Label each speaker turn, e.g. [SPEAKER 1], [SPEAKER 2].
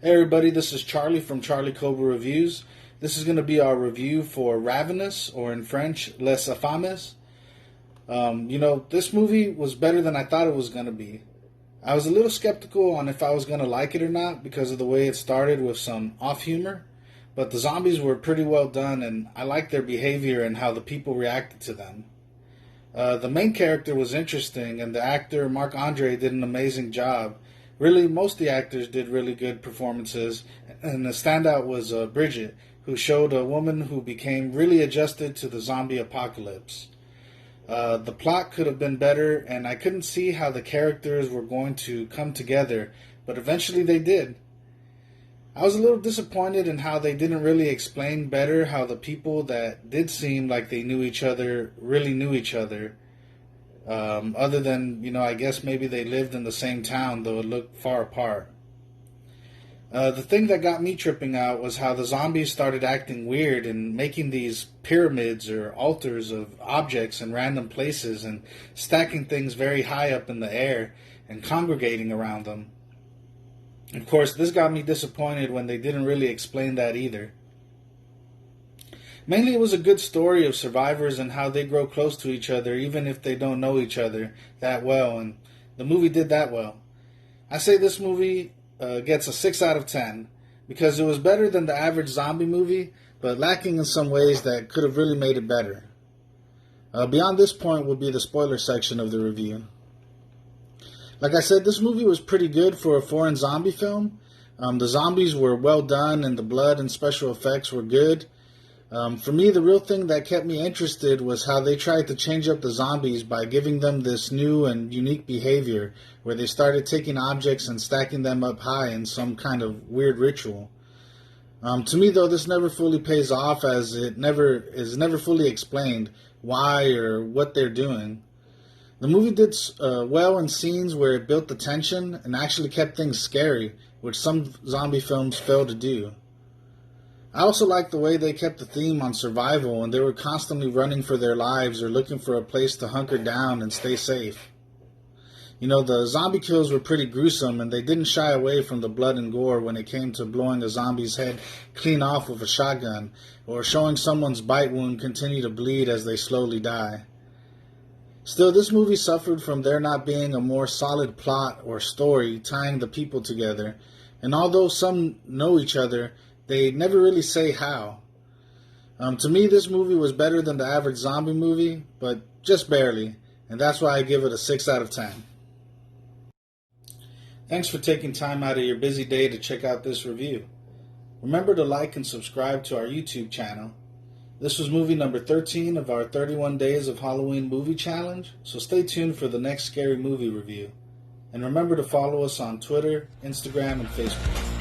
[SPEAKER 1] Hey everybody, this is Charlie from Charlie Cobra Reviews. This is going to be our review for Ravenous, or in French, Les Affamés. This movie was better than I thought it was going to be. I was a little skeptical on if I was going to like it or not because of the way it started with some off humor, but the zombies were pretty well done and I liked their behavior and how the people reacted to them. The main character was interesting and the actor Marc-Andre did an amazing job. Really, most of the actors did really good performances, and the standout was Bridget, who showed a woman who became really adjusted to the zombie apocalypse. The plot could have been better, and I couldn't see how the characters were going to come together, but eventually they did. I was a little disappointed in how they didn't really explain better how the people that did seem like they knew each other really knew each other. Other than, I guess maybe they lived in the same town, though it looked far apart. The thing that got me tripping out was how the zombies started acting weird and making these pyramids or altars of objects in random places and stacking things very high up in the air and congregating around them. Of course, this got me disappointed when they didn't really explain that either. Mainly it was a good story of survivors and how they grow close to each other even if they don't know each other that well, and the movie did that well. I say this movie gets a 6 out of 10 because it was better than the average zombie movie, but lacking in some ways that could have really made it better. Beyond this point will be the spoiler section of the review. Like I said, this movie was pretty good for a foreign zombie film. The zombies were well done and the blood and special effects were good. For me, the real thing that kept me interested was how they tried to change up the zombies by giving them this new and unique behavior where they started taking objects and stacking them up high in some kind of weird ritual. To me, though, this never fully pays off as it is never fully explained why or what they're doing. The movie did well in scenes where it built the tension and actually kept things scary, which some zombie films fail to do. I also liked the way they kept the theme on survival and they were constantly running for their lives or looking for a place to hunker down and stay safe. The zombie kills were pretty gruesome and they didn't shy away from the blood and gore when it came to blowing a zombie's head clean off with a shotgun or showing someone's bite wound continue to bleed as they slowly die. Still, this movie suffered from there not being a more solid plot or story tying the people together, and although some know each other, they never really say how. To me, this movie was better than the average zombie movie, but just barely, and that's why I give it a 6 out of 10. Thanks for taking time out of your busy day to check out this review. Remember to like and subscribe to our YouTube channel. This was movie number 13 of our 31 Days of Halloween Movie Challenge, so stay tuned for the next scary movie review. And remember to follow us on Twitter, Instagram, and Facebook.